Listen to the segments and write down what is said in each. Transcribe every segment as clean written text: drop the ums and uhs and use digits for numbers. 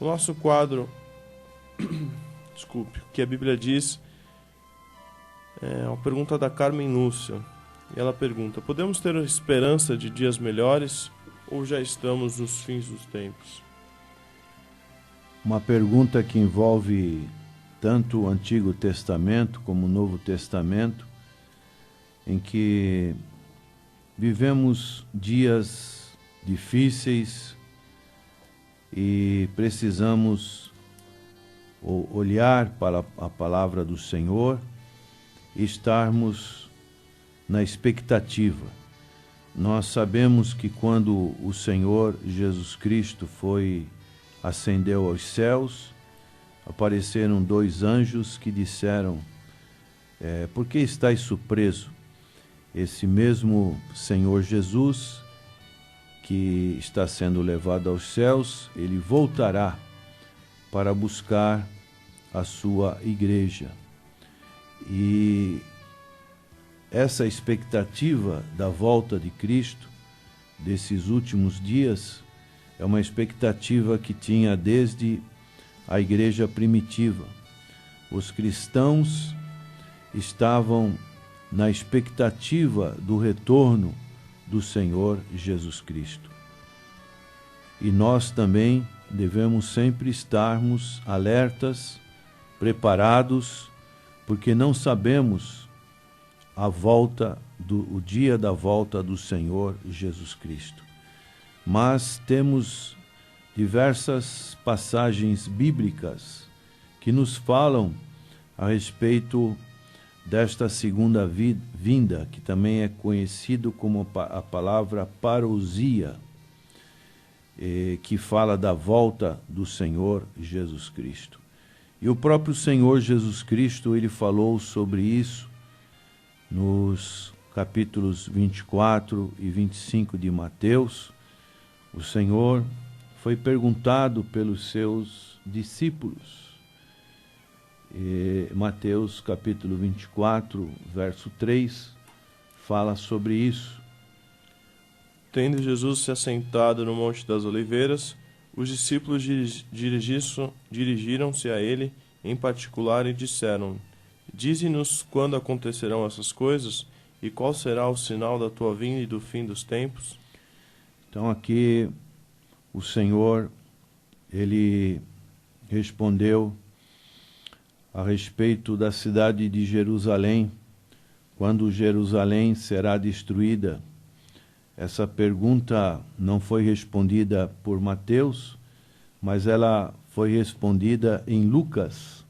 O nosso quadro, desculpe, o que a Bíblia diz, é uma pergunta da Carmen Lúcia. E ela pergunta: podemos ter esperança de dias melhores ou já estamos nos fins dos tempos? Uma pergunta que envolve tanto o Antigo Testamento como o Novo Testamento, em que vivemos dias difíceis e precisamos olhar para a palavra do Senhor e estarmos na expectativa. Nós sabemos que quando o Senhor Jesus Cristo ascendeu aos céus, apareceram 2 anjos que disseram: por que estáis surpreso? Esse mesmo Senhor Jesus, que está sendo levado aos céus, ele voltará para buscar a sua igreja. E essa expectativa da volta de Cristo, desses últimos dias, é uma expectativa que tinha desde a igreja primitiva. Os cristãos estavam na expectativa do retorno do Senhor Jesus Cristo. E nós também devemos sempre estarmos alertas, preparados, porque não sabemos o dia da volta do Senhor Jesus Cristo. Mas temos diversas passagens bíblicas que nos falam a respeito desta segunda vinda, que também é conhecido como a palavra parousia, que fala da volta do Senhor Jesus Cristo. E o próprio Senhor Jesus Cristo, ele falou sobre isso nos capítulos 24 e 25 de Mateus. O Senhor foi perguntado pelos seus discípulos. Mateus capítulo 24, verso 3, fala sobre isso. Tendo Jesus se assentado no Monte das Oliveiras, os discípulos dirigiram-se a ele em particular e disseram: dize-nos quando acontecerão essas coisas e qual será o sinal da tua vinda e do fim dos tempos? Então aqui o Senhor, ele respondeu a respeito da cidade de Jerusalém, quando Jerusalém será destruída. Essa pergunta não foi respondida por Mateus, mas ela foi respondida em Lucas,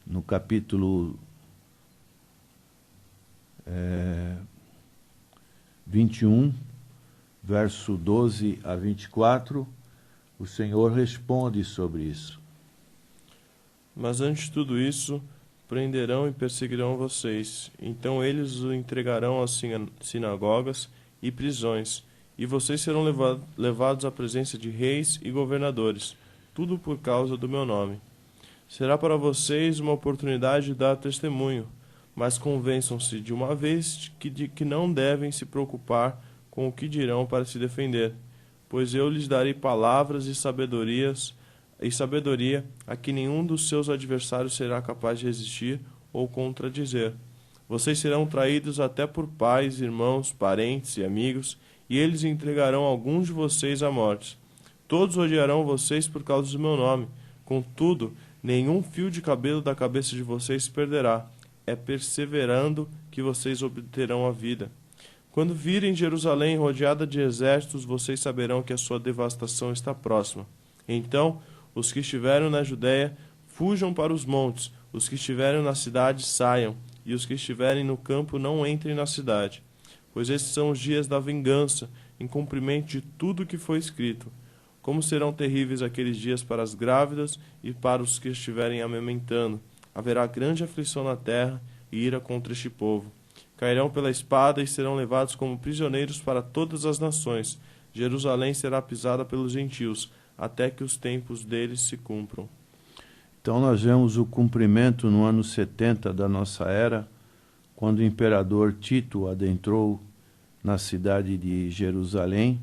no capítulo 21, verso 12 a 24, o Senhor responde sobre isso. Mas antes de tudo isso, prenderão e perseguirão vocês. Então eles o entregarão às sinagogas e prisões, e vocês serão levados à presença de reis e governadores, tudo por causa do meu nome. Será para vocês uma oportunidade de dar testemunho, mas convençam-se de uma vez que não devem se preocupar com o que dirão para se defender, pois eu lhes darei palavras e sabedoria a que nenhum dos seus adversários será capaz de resistir ou contradizer. Vocês serão traídos até por pais, irmãos, parentes e amigos, e eles entregarão alguns de vocês à morte. Todos odiarão vocês por causa do meu nome. Contudo, nenhum fio de cabelo da cabeça de vocês se perderá. É perseverando que vocês obterão a vida. Quando virem Jerusalém rodeada de exércitos, vocês saberão que a sua devastação está próxima. Então, os que estiverem na Judéia, fujam para os montes. Os que estiverem na cidade, saiam. E os que estiverem no campo, não entrem na cidade. Pois esses são os dias da vingança, em cumprimento de tudo o que foi escrito. Como serão terríveis aqueles dias para as grávidas e para os que estiverem amamentando. Haverá grande aflição na terra e ira contra este povo. Cairão pela espada e serão levados como prisioneiros para todas as nações. Jerusalém será pisada pelos gentios, até que os tempos deles se cumpram. Então nós vemos o cumprimento no ano 70 da nossa era, quando o imperador Tito adentrou na cidade de Jerusalém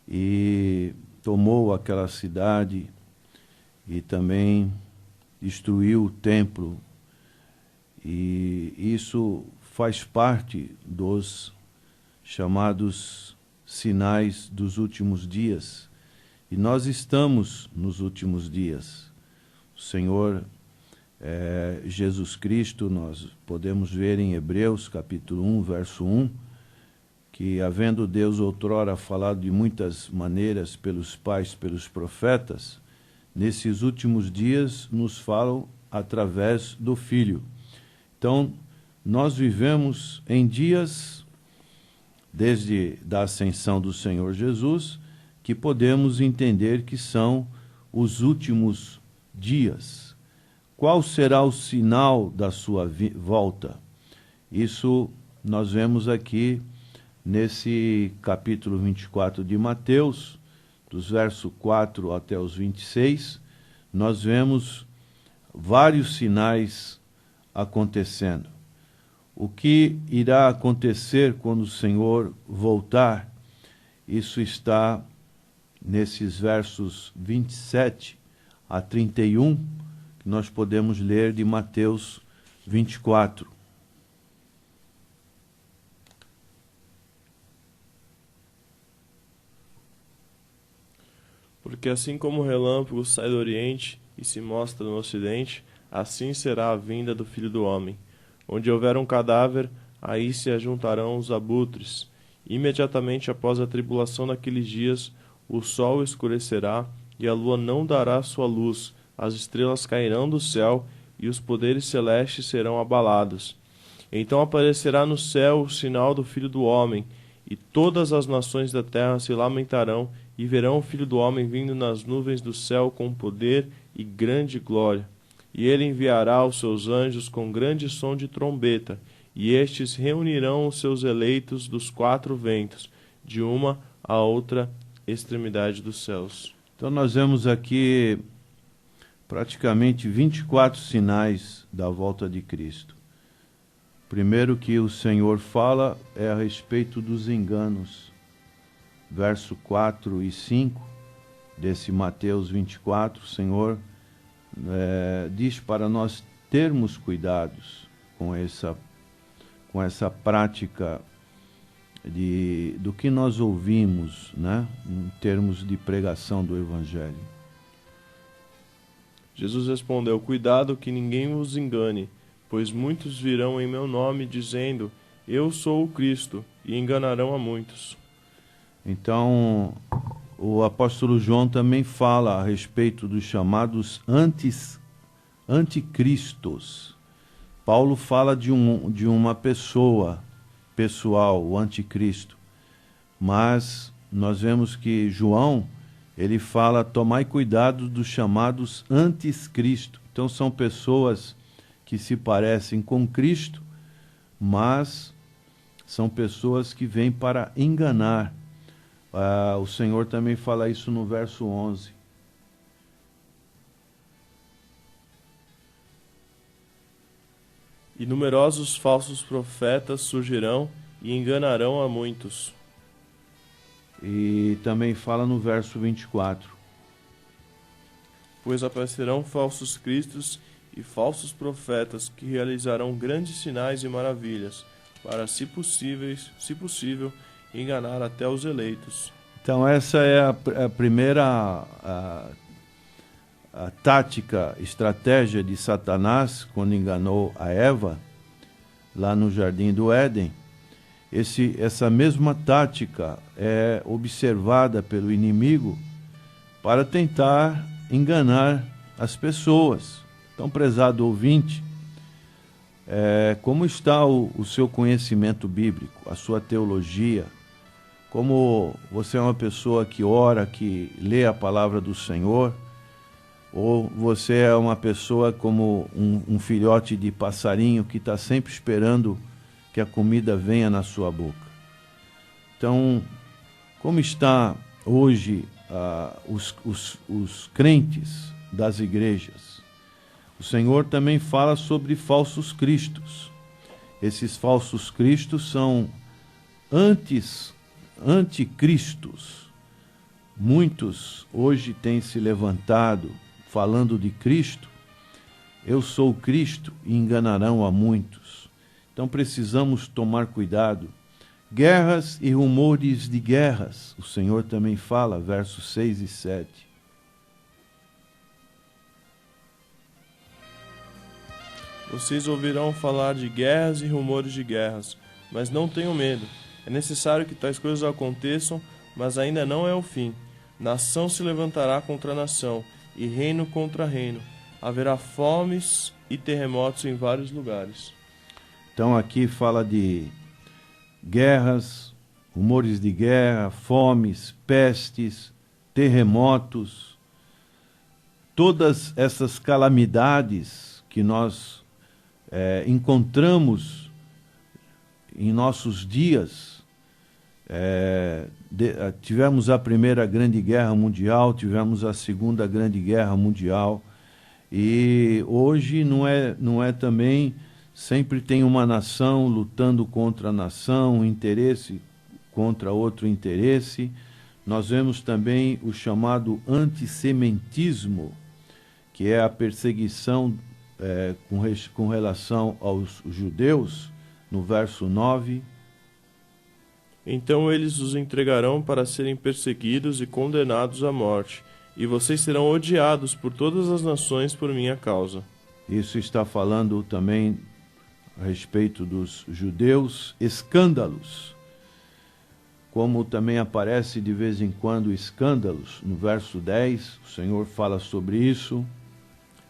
e tomou aquela cidade e também destruiu o templo. E isso faz parte dos chamados sinais dos últimos dias. E nós estamos nos últimos dias. O Senhor Jesus Cristo, nós podemos ver em Hebreus capítulo 1, verso 1, que havendo Deus outrora falado de muitas maneiras pelos pais, pelos profetas, nesses últimos dias nos falam através do Filho. Então, nós vivemos em dias, desde a ascensão do Senhor Jesus, que podemos entender que são os últimos dias. Qual será o sinal da sua volta? Isso nós vemos aqui nesse capítulo 24 de Mateus, dos versos 4 até os 26, nós vemos vários sinais acontecendo. O que irá acontecer quando o Senhor voltar? Isso está nesses versos 27 a 31, que nós podemos ler de Mateus 24. Porque assim como o relâmpago sai do Oriente e se mostra no Ocidente, assim será a vinda do Filho do Homem. Onde houver um cadáver, aí se ajuntarão os abutres. Imediatamente após a tribulação daqueles dias, o sol escurecerá e a lua não dará sua luz, as estrelas cairão do céu e os poderes celestes serão abalados. Então aparecerá no céu o sinal do Filho do Homem, e todas as nações da terra se lamentarão e verão o Filho do Homem vindo nas nuvens do céu com poder e grande glória. E ele enviará os seus anjos com grande som de trombeta, e estes reunirão os seus eleitos dos quatro ventos, de uma a outra extremidade dos céus. Então nós vemos aqui praticamente 24 sinais da volta de Cristo. Primeiro que o Senhor fala é a respeito dos enganos. Verso 4 e 5 desse Mateus 24, o Senhor diz para nós termos cuidados com essa prática do que nós ouvimos, né, em termos de pregação do Evangelho. Jesus respondeu: cuidado que ninguém vos engane, pois muitos virão em meu nome dizendo, eu sou o Cristo, e enganarão a muitos. Então, o apóstolo João também fala a respeito dos chamados anticristos. Paulo fala de uma pessoa pessoal, o anticristo. Mas nós vemos que João, ele fala, tomai cuidado dos chamados anticristo. Então são pessoas que se parecem com Cristo, mas são pessoas que vêm para enganar. O Senhor também fala isso no verso 11. E numerosos falsos profetas surgirão e enganarão a muitos. E também fala no verso 24. Pois aparecerão falsos cristos e falsos profetas que realizarão grandes sinais e maravilhas, para, se possível, enganar até os eleitos. Então essa é a primeira a tática, estratégia de Satanás, quando enganou a Eva, lá no Jardim do Éden. Essa mesma tática é observada pelo inimigo para tentar enganar as pessoas. Então, prezado ouvinte, como está o seu conhecimento bíblico, a sua teologia? Como você é uma pessoa que ora, que lê a palavra do Senhor? Ou você é uma pessoa como um filhote de passarinho que está sempre esperando que a comida venha na sua boca? Então, como está hoje os crentes das igrejas? O Senhor também fala sobre falsos cristos. Esses falsos cristos são anticristos. Muitos hoje têm se levantado falando de Cristo, eu sou Cristo, e enganarão a muitos. Então precisamos tomar cuidado. Guerras e rumores de guerras, o Senhor também fala, versos 6 e 7. Vocês ouvirão falar de guerras e rumores de guerras, mas não tenham medo. É necessário que tais coisas aconteçam, mas ainda não é o fim. Nação se levantará contra nação, e reino contra reino. Haverá fomes e terremotos em vários lugares. Então aqui fala de guerras, rumores de guerra, fomes, pestes, terremotos. Todas essas calamidades que nós encontramos em nossos dias. Tivemos a Primeira Grande Guerra Mundial, tivemos a Segunda Grande Guerra Mundial, e hoje não é também, sempre tem uma nação lutando contra a nação, um interesse contra outro interesse. Nós vemos também o chamado antissemitismo, que é a perseguição com relação aos judeus, no verso 9. Então eles os entregarão para serem perseguidos e condenados à morte, e vocês serão odiados por todas as nações por minha causa. Isso está falando também a respeito dos judeus. Escândalos, como também aparece de vez em quando escândalos, no verso 10, o Senhor fala sobre isso.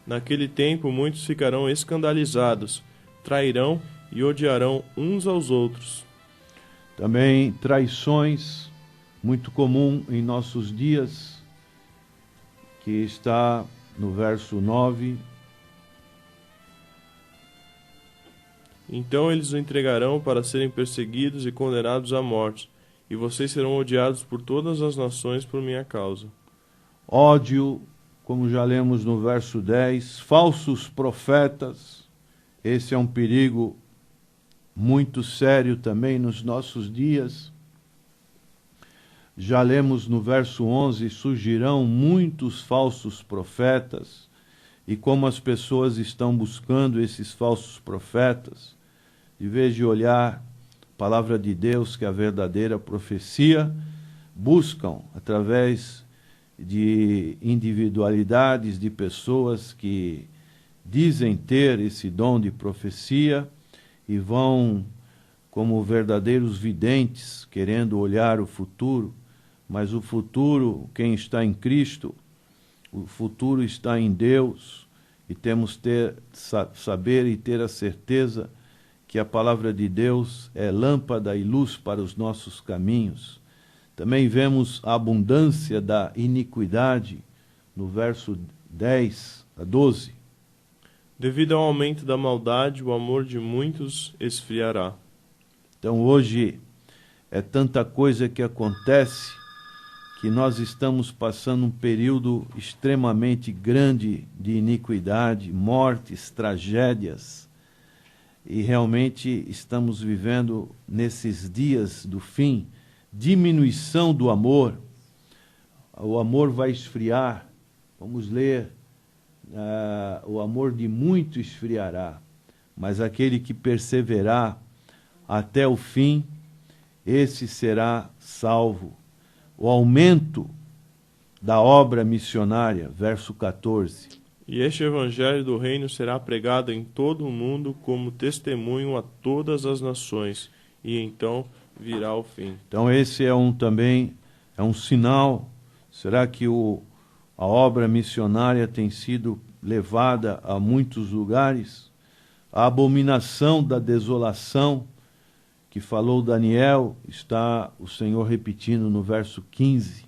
Naquele tempo muitos ficarão escandalizados, trairão e odiarão uns aos outros. Também traições, muito comum em nossos dias, que está no verso 9. Então eles o entregarão para serem perseguidos e condenados à morte, e vocês serão odiados por todas as nações por minha causa. Ódio, como já lemos no verso 10, falsos profetas. Esse é um perigo muito sério também nos nossos dias. Já lemos no verso 11, surgirão muitos falsos profetas, e como as pessoas estão buscando esses falsos profetas, em vez de olhar a palavra de Deus, que é a verdadeira profecia, buscam através de individualidades, de pessoas que dizem ter esse dom de profecia, e vão como verdadeiros videntes, querendo olhar o futuro. Mas o futuro, quem está em Cristo, o futuro está em Deus, e temos que saber e ter a certeza que a palavra de Deus é lâmpada e luz para os nossos caminhos. Também vemos a abundância da iniquidade, no verso 10 a 12. Devido ao aumento da maldade, o amor de muitos esfriará. Então hoje é tanta coisa que acontece, que nós estamos passando um período extremamente grande de iniquidade, mortes, tragédias, e realmente estamos vivendo nesses dias do fim, diminuição do amor. O amor vai esfriar. Vamos ler, o amor de muito esfriará, mas aquele que perseverar até o fim, esse será salvo. O aumento da obra missionária, verso 14. E este evangelho do reino será pregado em todo o mundo como testemunho a todas as nações, e então virá o fim. Então esse também é um sinal. Será que a obra missionária tem sido levada a muitos lugares? A abominação da desolação, que falou Daniel, está o Senhor repetindo no verso 15.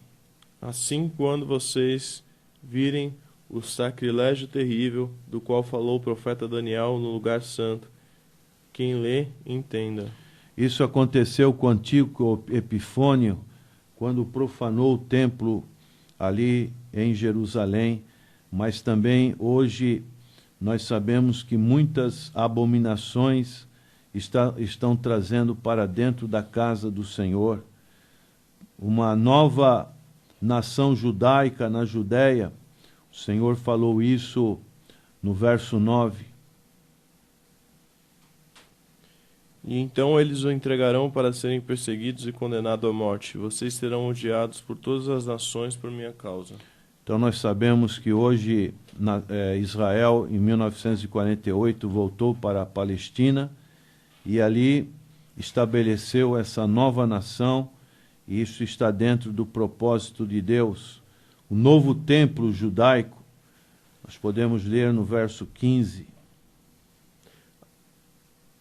Assim, quando vocês virem o sacrilégio terrível do qual falou o profeta Daniel no lugar santo, quem lê, entenda. Isso aconteceu com o Antíoco Epifânio, quando profanou o templo ali em Jerusalém, mas também hoje nós sabemos que muitas abominações estão trazendo para dentro da casa do Senhor. Uma nova nação judaica na Judéia, O Senhor falou isso no verso 9. E então eles o entregarão para serem perseguidos e condenados à morte. Vocês serão odiados por todas as nações por minha causa. Então nós sabemos que hoje Israel, em 1948, voltou para a Palestina e ali estabeleceu essa nova nação, e isso está dentro do propósito de Deus. O novo templo judaico, nós podemos ler no verso 15.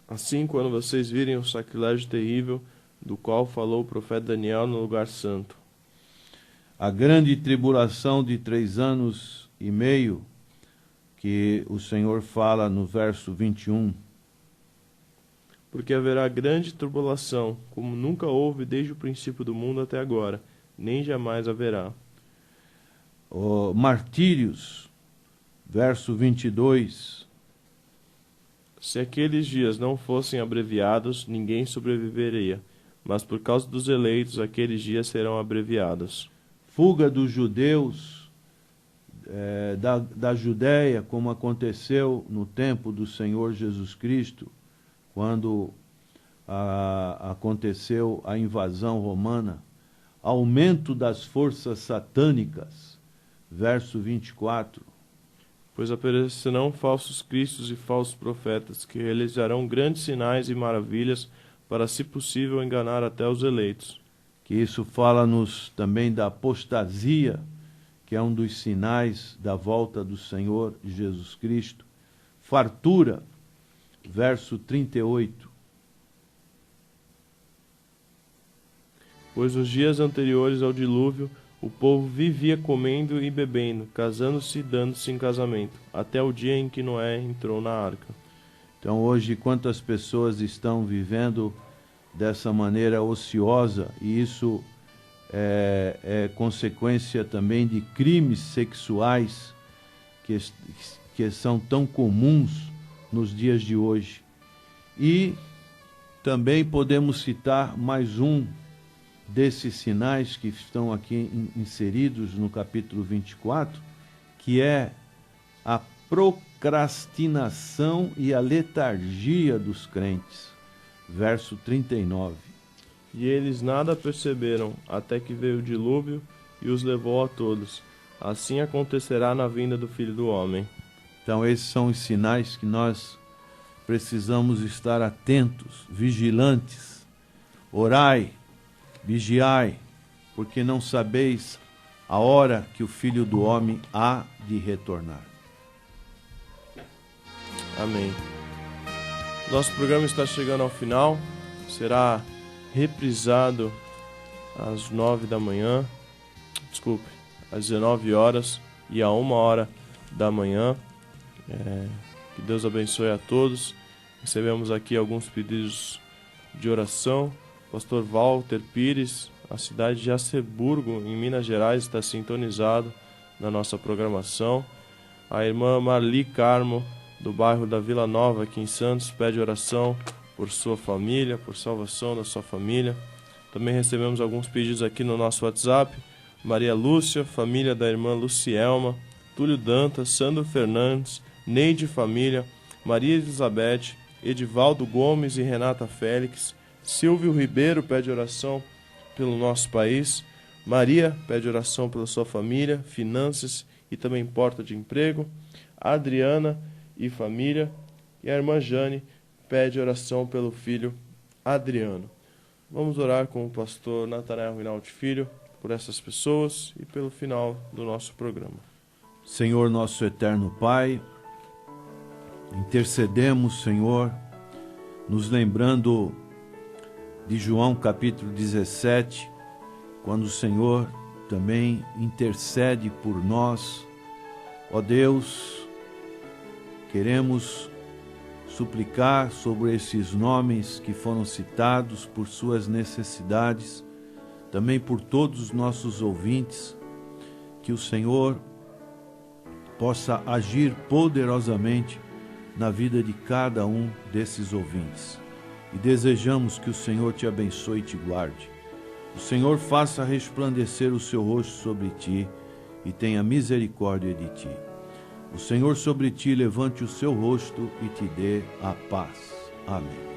Assim, quando vocês virem o sacrilégio terrível do qual falou o profeta Daniel no lugar santo, a grande tribulação de 3 anos e meio, que o Senhor fala no verso 21. Porque haverá grande tribulação, como nunca houve desde o princípio do mundo até agora, nem jamais haverá. Martírios, verso 22. Se aqueles dias não fossem abreviados, ninguém sobreviveria, mas por causa dos eleitos, aqueles dias serão abreviados. Fuga dos judeus da Judéia, como aconteceu no tempo do Senhor Jesus Cristo, quando aconteceu a invasão romana. Aumento das forças satânicas, verso 24. Pois aparecerão falsos cristos e falsos profetas, que realizarão grandes sinais e maravilhas, para, se possível, enganar até os eleitos. Que isso fala-nos também da apostasia, que é um dos sinais da volta do Senhor Jesus Cristo. Fartura, verso 38. Pois nos dias anteriores ao dilúvio, o povo vivia comendo e bebendo, casando-se e dando-se em casamento, até o dia em que Noé entrou na arca. Então hoje quantas pessoas estão vivendo dessa maneira ociosa, e isso é consequência também de crimes sexuais que são tão comuns nos dias de hoje. E também podemos citar mais um desses sinais que estão aqui inseridos no capítulo 24, que é a procrastinação e a letargia dos crentes. Verso 39. E eles nada perceberam, até que veio o dilúvio e os levou a todos. Assim acontecerá na vinda do Filho do Homem. Então esses são os sinais que nós precisamos estar atentos, vigilantes. Orai, vigiai, porque não sabeis a hora que o Filho do Homem há de retornar. Amém. Nosso programa está chegando ao final. Será reprisado às 9 da manhã. Desculpe, às 19 horas e à 1 hora da manhã. Que Deus abençoe a todos. Recebemos aqui alguns pedidos de oração. Pastor Walter Pires, a cidade de Aceburgo, em Minas Gerais, está sintonizado na nossa programação. A irmã Marli Carmo, do bairro da Vila Nova, aqui em Santos, pede oração por sua família, por salvação da sua família. Também recebemos alguns pedidos aqui no nosso WhatsApp. Maria Lúcia, família da irmã Lucielma, Túlio Dantas, Sandro Fernandes, Neide Família, Maria Elizabeth, Edivaldo Gomes e Renata Félix. Silvio Ribeiro pede oração pelo nosso país. Maria pede oração pela sua família, finanças e também porta de emprego. Adriana e família. E a irmã Jane pede oração pelo filho Adriano. Vamos orar com o pastor Natanael Rinaldi Filho por essas pessoas e pelo final do nosso programa. Senhor, nosso eterno Pai, intercedemos, Senhor, nos lembrando de João capítulo 17, quando o Senhor também intercede por nós. Ó Deus, queremos suplicar sobre esses nomes que foram citados, por suas necessidades, também por todos os nossos ouvintes, que o Senhor possa agir poderosamente na vida de cada um desses ouvintes. E desejamos que o Senhor te abençoe e te guarde. O Senhor faça resplandecer o seu rosto sobre ti e tenha misericórdia de ti. O Senhor sobre ti levante o seu rosto e te dê a paz. Amém.